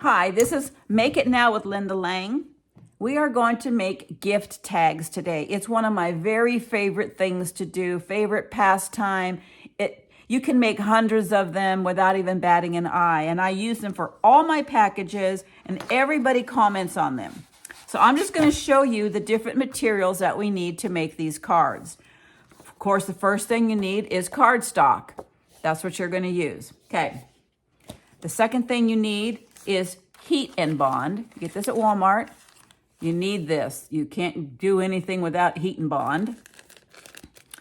Hi, this is Make It Now with Linda Lang. We are going to make gift tags today. It's one of my very favorite things to do, favorite pastime. You can make hundreds of them without even batting an eye, and I use them for all my packages, and everybody comments on them. So I'm just going to show you the different materials that we need to make these cards. Of course, the first thing you need is cardstock. That's what you're going to use. Okay. The second thing you need is heat and bond. You get this at Walmart. You need this. You can't do anything without heat and bond.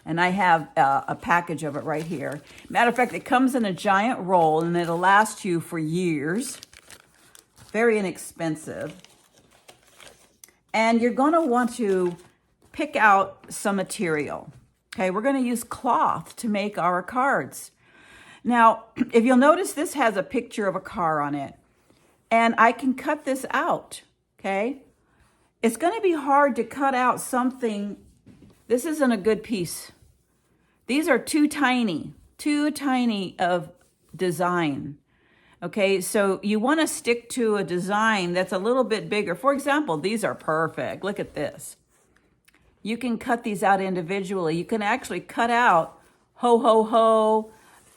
And I have a package of it right here. Matter of fact, it comes in a giant roll and it'll last you for years. Very inexpensive. And you're going to want to pick out some material. Okay, we're going to use cloth to make our cards. Now, if you'll notice, this has a picture of a car on it. And I can cut this out, okay? It's going to be hard to cut out something. This isn't a good piece. These are too tiny of design, okay? So you want to stick to a design that's a little bit bigger. For example, these are perfect. Look at this. You can cut these out individually. You can actually cut out ho, ho, ho,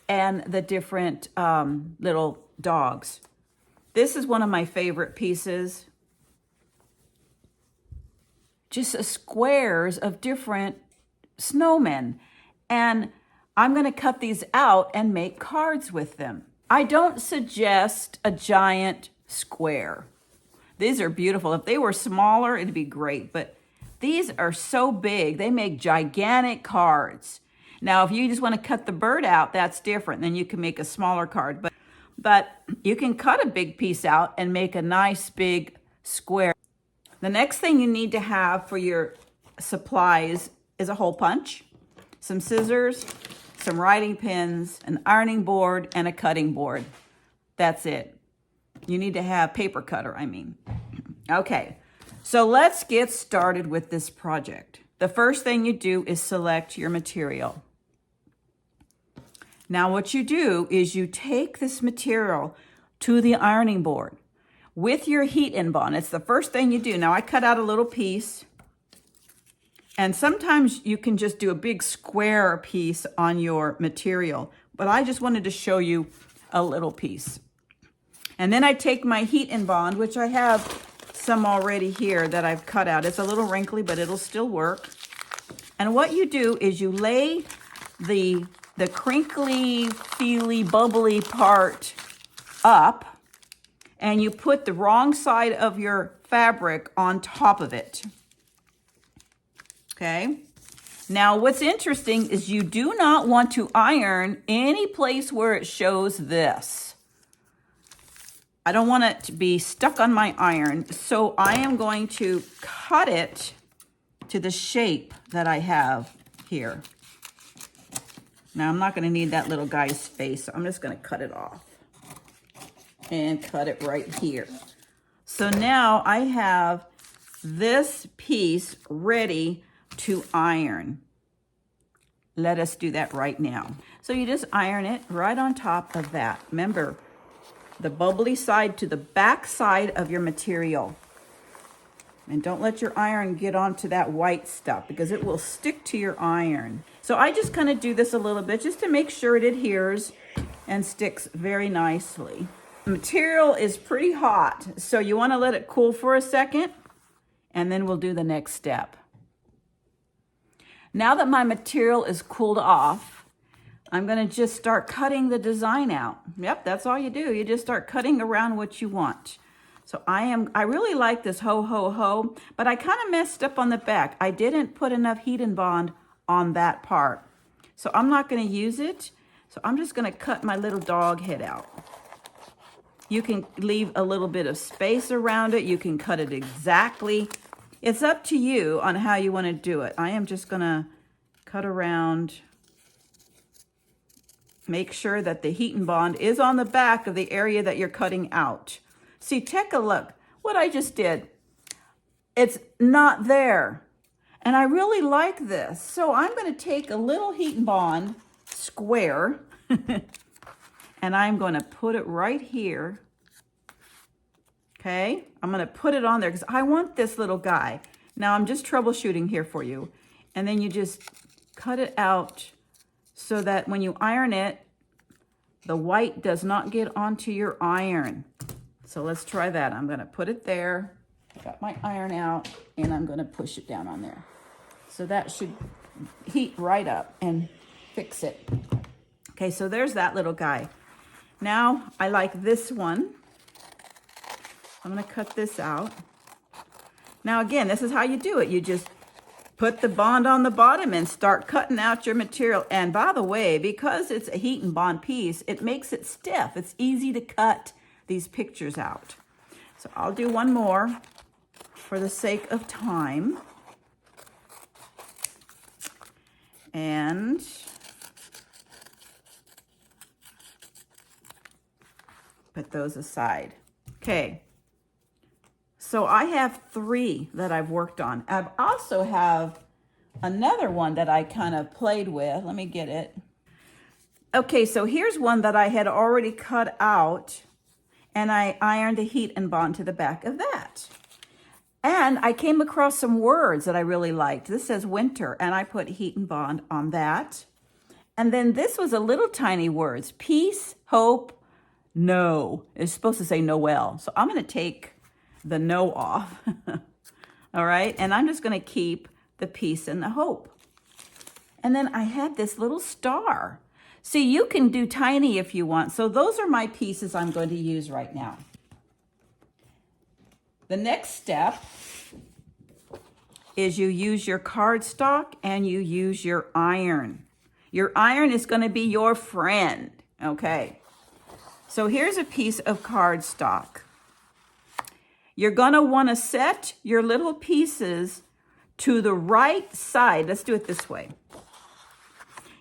and the different little dogs. This is one of my favorite pieces. Just squares of different snowmen. And I'm going to cut these out and make cards with them. I don't suggest a giant square. These are beautiful. If they were smaller, it'd be great. But these are so big, they make gigantic cards. Now, if you just want to cut the bird out, that's different. Then you can make a smaller card. But you can cut a big piece out and make a nice big square. The next thing you need to have for your supplies is a hole punch, some scissors, some writing pens, an ironing board, and a cutting board. That's it. You need to have paper cutter, I mean. Okay, so let's get started with this project. The first thing you do is select your material. Now what you do is you take this material to the ironing board with your heat and bond. It's the first thing you do. Now I cut out a little piece, and sometimes you can just do a big square piece on your material, but I just wanted to show you a little piece. And then I take my heat and bond, which I have some already here that I've cut out. It's a little wrinkly, but it'll still work. And what you do is you lay the crinkly, feely, bubbly part up, and you put the wrong side of your fabric on top of it. Okay? Now, what's interesting is you do not want to iron any place where it shows this. I don't want it to be stuck on my iron, so I am going to cut it to the shape that I have here. Now, I'm not going to need that little guy's face, so I'm just going to cut it off and cut it right here. So now I have this piece ready to iron. Let us do that right now. So you just iron it right on top of that. Remember, the bubbly side to the back side of your material. And don't let your iron get onto that white stuff because it will stick to your iron. So I just kind of do this a little bit just to make sure it adheres and sticks very nicely. The material is pretty hot, so you want to let it cool for a second, and then we'll do the next step. Now that my material is cooled off, I'm going to just start cutting the design out. Yep, that's all you do. You just start cutting around what you want. So I really like this ho, ho, ho, but I kind of messed up on the back. I didn't put enough heat and bond on that part. So I'm not going to use it. So I'm just going to cut my little dog head out. You can leave a little bit of space around it. You can cut it exactly. It's up to you on how you want to do it. I am just going to cut around. Make sure that the heat and bond is on the back of the area that you're cutting out. See, take a look. What I just did, it's not there. And I really like this. So I'm going to take a little heat and bond square and I'm going to put it right here Okay, I'm gonna put it on there because I want this little guy. Now I'm just troubleshooting here for you. And then you just cut it out so that when you iron it, the white does not get onto your iron. So let's try that. I'm gonna put it there. I got my iron out and I'm gonna push it down on there. So that should heat right up and fix it. Okay, so there's that little guy. Now I like this one. I'm gonna cut this out. Now again, this is how you do it. You just put the bond on the bottom and start cutting out your material. And by the way, because it's a heat and bond piece, it makes it stiff. It's easy to cut these pictures out. So I'll do one more for the sake of time. And put those aside. Okay. So I have 3 that I've worked on. I also have another one that I kind of played with. Let me get it. Okay, so here's one that I had already cut out, and I ironed the heat and bond to the back of that. And I came across some words that I really liked. This says winter, and I put heat and bond on that. And then this was a little tiny words, peace, hope, no. It's supposed to say Noel. So I'm going to take the no off. All right, and I'm just going to keep the peace and the hope. And then I had this little star. See, you can do tiny if you want. So those are my pieces I'm going to use right now. The next step is you use your cardstock and you use your iron. Your iron is going to be your friend, okay? So here's a piece of cardstock. You're going to want to set your little pieces to the right side. Let's do it this way.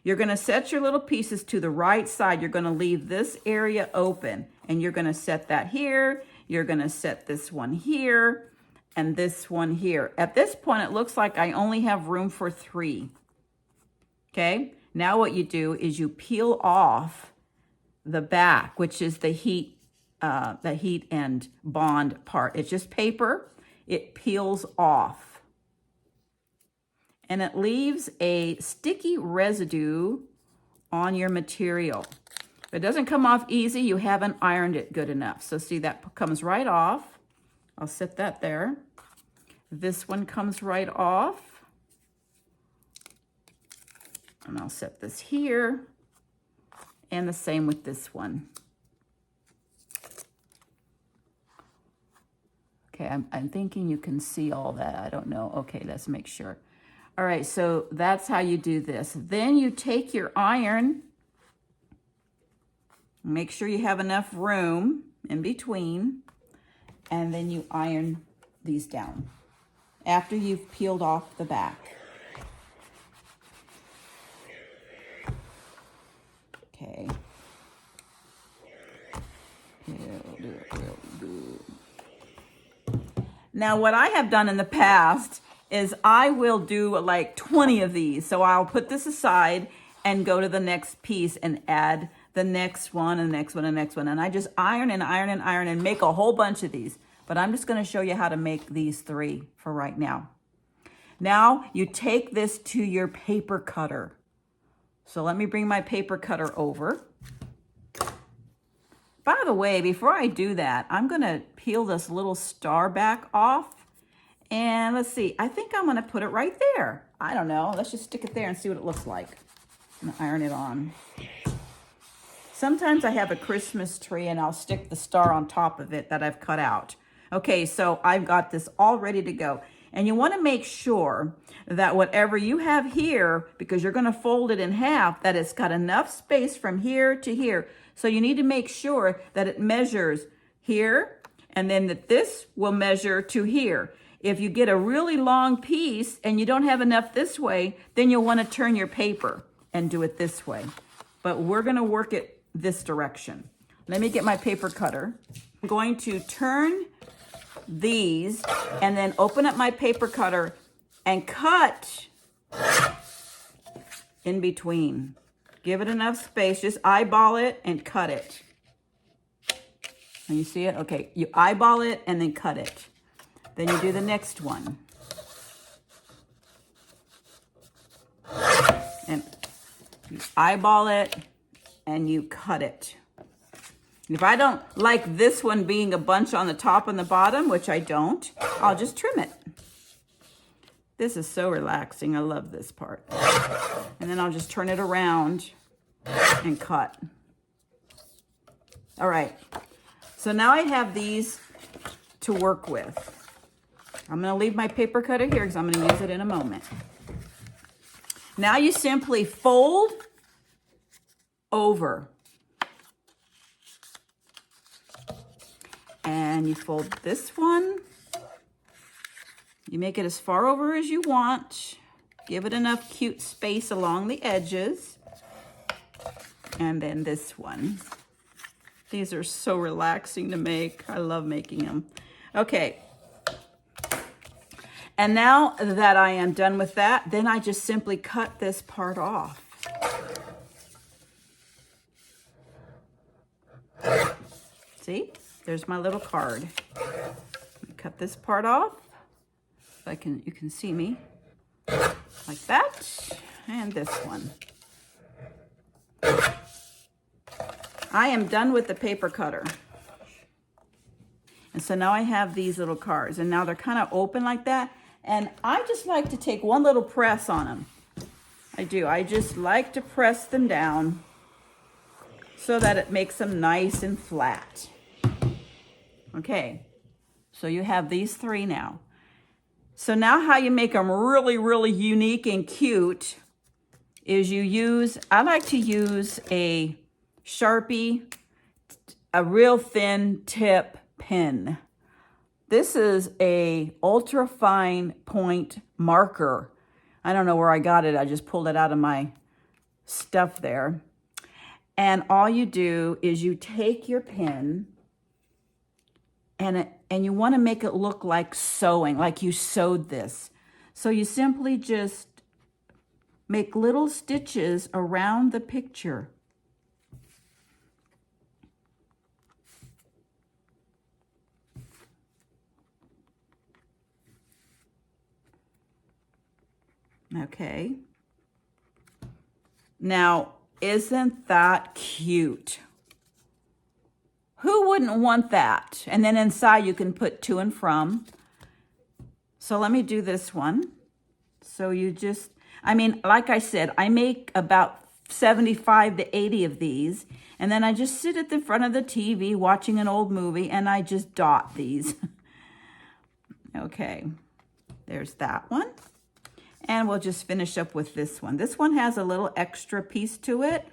You're going to set your little pieces to the right side. You're going to leave this area open, and you're going to set that here. You're going to set this one here and this one here. At this point, it looks like I only have room for 3. Okay. Now what you do is you peel off the back, which is the heat and bond part. It's just paper. It peels off. And it leaves a sticky residue on your material. If it doesn't come off easy, you haven't ironed it good enough. So see, that comes right off. I'll set that there. This one comes right off. And I'll set this here. And the same with this one. Okay, I'm thinking you can see all that. I don't know. Okay, let's make sure. All right, so that's how you do this. Then you take your iron. Make sure you have enough room in between. And then you iron these down after you've peeled off the back. Okay. Now, what I have done in the past is I will do like 20 of these. So I'll put this aside and go to the next piece and add the next one and the next one and the next one. And I just iron and iron and iron and make a whole bunch of these. But I'm just going to show you how to make these 3 for right now. Now you take this to your paper cutter. So let me bring my paper cutter over. By the way, before I do that, I'm going to peel this little star back off. And let's see, I think I'm going to put it right there. I don't know. Let's just stick it there and see what it looks like. I'm going to iron it on. Sometimes I have a Christmas tree and I'll stick the star on top of it that I've cut out. Okay, so I've got this all ready to go. And you want to make sure that whatever you have here, because you're going to fold it in half, that it's got enough space from here to here. So you need to make sure that it measures here, and then that this will measure to here. If you get a really long piece and you don't have enough this way, then you'll want to turn your paper and do it this way. But we're going to work it this direction. Let me get my paper cutter. I'm going to turn these and then open up my paper cutter and cut in between. Give it enough space, just eyeball it and cut it. Can you see it? Okay, you eyeball it and then cut it. Then you do the next one. And you eyeball it and you cut it. If I don't like this one being a bunch on the top and the bottom, which I don't, I'll just trim it. This is so relaxing. I love this part. And then I'll just turn it around and cut. All right. So now I have these to work with. I'm going to leave my paper cutter here because I'm going to use it in a moment. Now you simply fold over. And you fold this one. You make it as far over as you want. Give it enough cute space along the edges. And then this one. These are so relaxing to make. I love making them. Okay. And now that I am done with that, then I just simply cut this part off. See? There's my little card. Cut this part off. If you can see me. Like that. And this one. I am done with the paper cutter. And so now I have these little cards. And now they're kind of open like that. And I just like to take one little press on them. I do. I just like to press them down so that it makes them nice and flat. Okay, so you have these three now. So now how you make them really, really unique and cute is I like to use a Sharpie, a real thin tip pen. This is a ultra fine point marker. I don't know where I got it. I just pulled it out of my stuff there. And all you do is you take your pen and you want to make it look like sewing, like you sewed this. So you simply just make little stitches around the picture. Okay. Now, isn't that cute? Who wouldn't want that? And then inside you can put to and from. So let me do this one. So you just, like I said, I make about 75 to 80 of these. And then I just sit at the front of the TV watching an old movie and I just dot these. Okay, there's that one. And we'll just finish up with this one. This one has a little extra piece to it.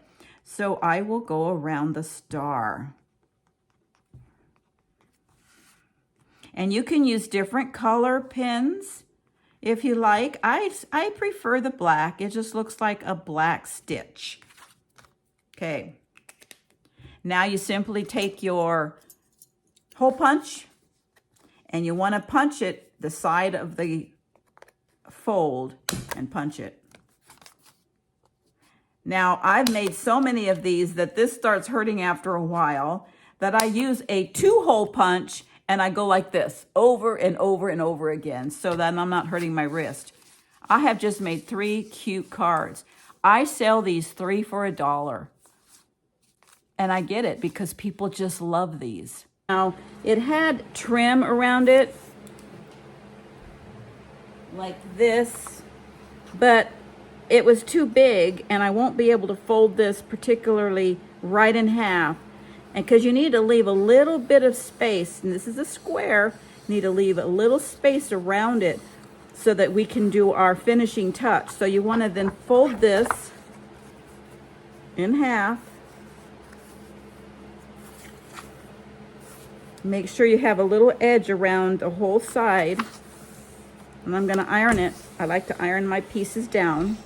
So I will go around the star. And you can use different color pens if you like. I prefer the black. It just looks like a black stitch. Okay. Now you simply take your hole punch and you want to punch it the side of the fold and punch it. Now I've made so many of these that this starts hurting after a while that I use a 2-hole punch and I go like this over and over and over again so that I'm not hurting my wrist. I have just made 3 cute cards. I sell these 3 for $1. And I get it because people just love these. Now, it had trim around it like this, but it was too big and I won't be able to fold this particularly right in half. And because you need to leave a little bit of space, and this is a square, you need to leave a little space around it so that we can do our finishing touch. So you want to then fold this in half. Make sure you have a little edge around the whole side. And I'm going to iron it. I like to iron my pieces down.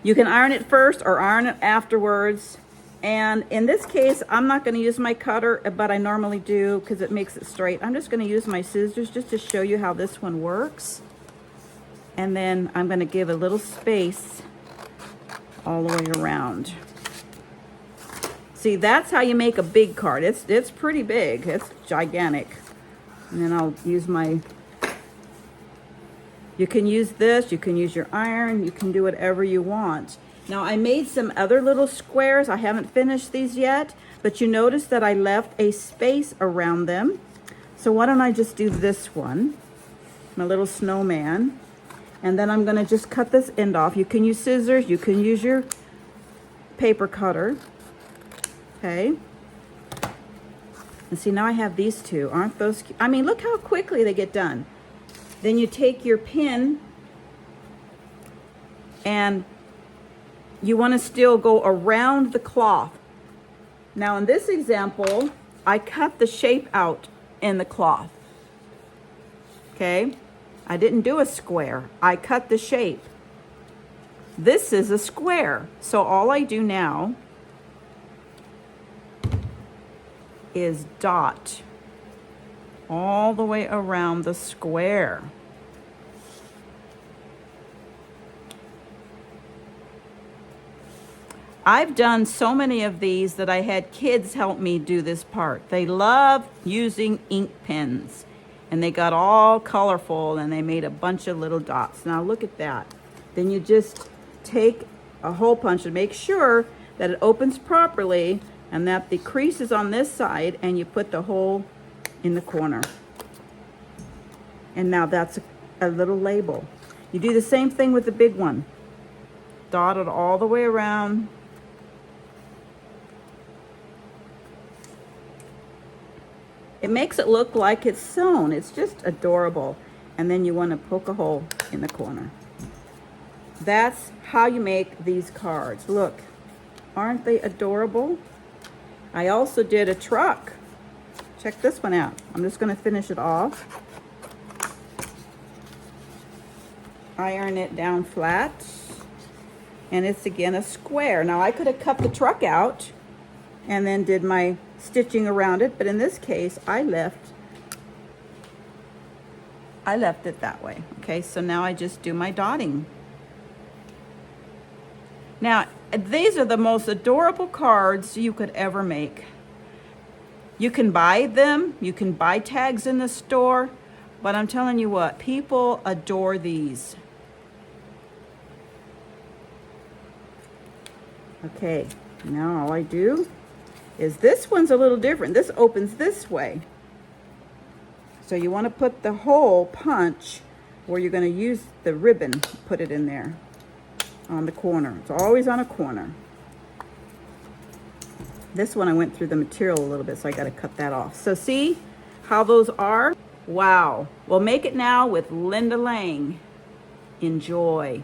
You can iron it first or iron it afterwards. And in this case, I'm not going to use my cutter, but I normally do because it makes it straight. I'm just going to use my scissors just to show you how this one works. And then I'm going to give a little space all the way around. See, that's how you make a big card. It's pretty big. It's gigantic. And then I'll use my, you can use this, you can use your iron, you can do whatever you want. Now I made some other little squares. I haven't finished these yet, but you notice that I left a space around them. So why don't I just do this one, my little snowman, and then I'm gonna just cut this end off. You can use scissors, you can use your paper cutter, okay? And see, now I have these two. Aren't those cute? I mean, look how quickly they get done. Then you take your pin and you want to still go around the cloth. Now in this example, I cut the shape out in the cloth. Okay? I didn't do a square. I cut the shape. This is a square. So all I do now is dot all the way around the square. I've done so many of these that I had kids help me do this part. They love using ink pens, and they got all colorful and they made a bunch of little dots. Now look at that. Then you just take a hole punch and make sure that it opens properly and that the crease is on this side, and you put the hole in the corner. And now that's a little label. You do the same thing with the big one. Dot it all the way around. It makes it look like it's sewn. It's just adorable. And then you want to poke a hole in the corner. That's how you make these cards. Look, aren't they adorable? I also did a truck. Check this one out. I'm just going to finish it off. Iron it down flat. And it's again a square. Now I could have cut the truck out and then did my stitching around it, but in this case I left it that way. Okay, so now I just do my dotting. Now these are the most adorable cards you could ever make. You can buy them, you can buy tags in the store, but I'm telling you what, people adore these. Okay, now all I do is, this one's a little different. This opens this way. So you want to put the hole punch where you're going to use the ribbon, put it in there on the corner. It's always on a corner. This one I went through the material a little bit, so I got to cut that off. So see how those are? Wow. Well, make it now with Linda Lang. Enjoy.